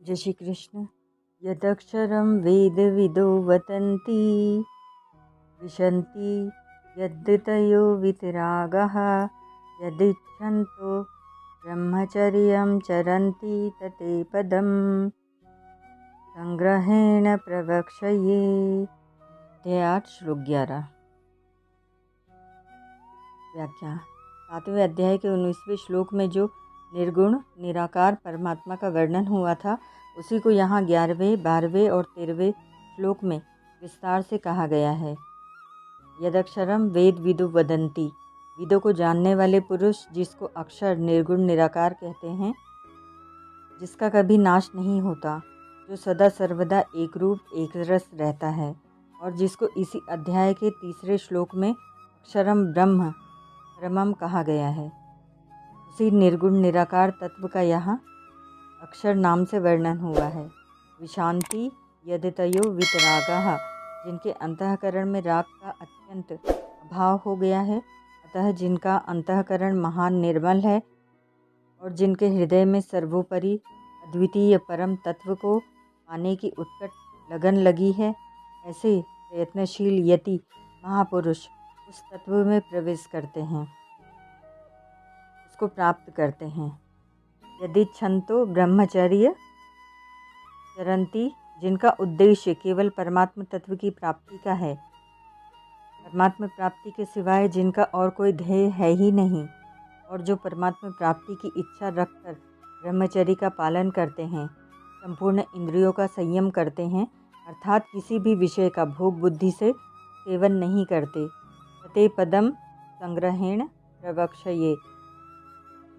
जय श्री कृष्ण। यदक्षरं वेदविदो वदन्ति विशन्ति यद्धितयो वितरागः यदिच्छन्तो ब्रह्मचर्यं चरन्ति तते पदं संग्रहेण प्रवक्ष्ये। अध्याय 8 श्लोक 11। व्याख्या। 7वें अध्याय के 19वें श्लोक में जो निर्गुण निराकार परमात्मा का वर्णन हुआ था उसी को यहाँ 11वें, 12वें और 13वें श्लोक में विस्तार से कहा गया है। यदक्षरम वेद विदु वदन्ति, वेदों को जानने वाले पुरुष जिसको अक्षर निर्गुण निराकार कहते हैं, जिसका कभी नाश नहीं होता, जो सदा सर्वदा एक रूप एक रस रहता है, और जिसको इसी अध्याय के 3 श्लोक में अक्षरम ब्रह्म परमम कहा गया है, उसी निर्गुण निराकार तत्व का यहाँ अक्षर नाम से वर्णन हुआ है। विशांति यदितयो वितरागः, जिनके अंतःकरण में राग का अत्यंत अभाव हो गया है, अतः जिनका अंतःकरण महान निर्मल है और जिनके हृदय में सर्वोपरि अद्वितीय परम तत्व को पाने की उत्कट लगन लगी है, ऐसे प्रयत्नशील यति महापुरुष उस तत्व में प्रवेश करते हैं, उसको प्राप्त करते हैं। यदि छंतो ब्रह्मचर्य चरंती, जिनका उद्देश्य केवल परमात्म तत्व की प्राप्ति का है, परमात्म प्राप्ति के सिवाय जिनका और कोई ध्येय है ही नहीं, और जो परमात्म प्राप्ति की इच्छा रखकर ब्रह्मचर्य का पालन करते हैं, संपूर्ण इंद्रियों का संयम करते हैं, अर्थात किसी भी विषय का भोग बुद्धि से सेवन नहीं करते, तते पदम संग्रहेण प्रवक्ष्ये,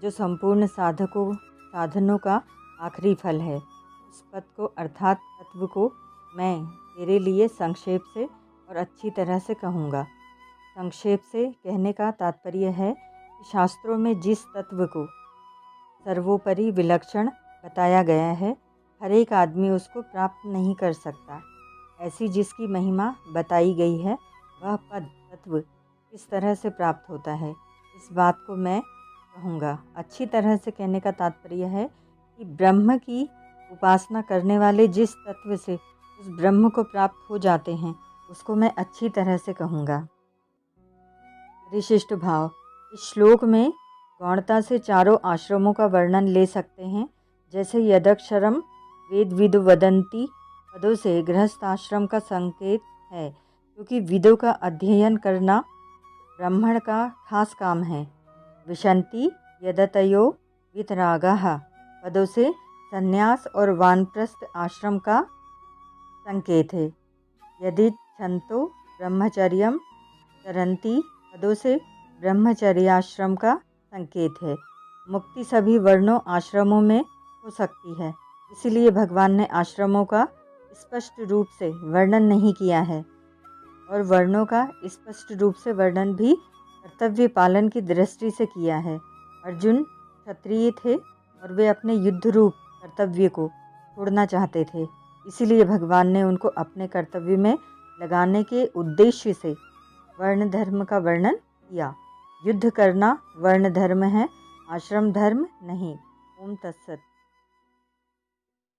जो संपूर्ण साधनों का आखिरी फल है, उस पद को अर्थात तत्व को मैं तेरे लिए संक्षेप से और अच्छी तरह से कहूँगा। संक्षेप से कहने का तात्पर्य है कि शास्त्रों में जिस तत्व को सर्वोपरि विलक्षण बताया गया है, हर एक आदमी उसको प्राप्त नहीं कर सकता। ऐसी जिसकी महिमा बताई गई है, वह पद तत्व किस तरह से प्राप्त होता है, इस बात को मैं कहूँगा। अच्छी तरह से कहने का तात्पर्य है कि ब्रह्म की उपासना करने वाले जिस तत्व से उस ब्रह्म को प्राप्त हो जाते हैं, उसको मैं अच्छी तरह से कहूँगा। परिशिष्ट भाव। इस श्लोक में गौणता से चारों आश्रमों का वर्णन ले सकते हैं। जैसे यदक्षरम वेद विदु वदन्ति पदों से गृहस्थ आश्रम का संकेत है, क्योंकि वेदों का अध्ययन करना ब्राह्मण का खास काम है। विशन्ति यदतयो वितरागः पदों से संन्यास और वानप्रस्थ आश्रम का संकेत है। यदि छंतो ब्रह्मचर्यम चरंती पदों से ब्रह्मचर्याश्रम का संकेत है। मुक्ति सभी वर्णों आश्रमों में हो सकती है, इसलिए भगवान ने आश्रमों का स्पष्ट रूप से वर्णन नहीं किया है, और वर्णों का स्पष्ट रूप से वर्णन भी कर्तव्य पालन की दृष्टि से किया है। अर्जुन क्षत्रिय थे और वे अपने युद्ध रूप कर्तव्य को छोड़ना चाहते थे, इसीलिए भगवान ने उनको अपने कर्तव्य में लगाने के उद्देश्य से वर्ण धर्म का वर्णन किया। युद्ध करना वर्ण धर्म है, आश्रम धर्म नहीं। ओम तत्सत।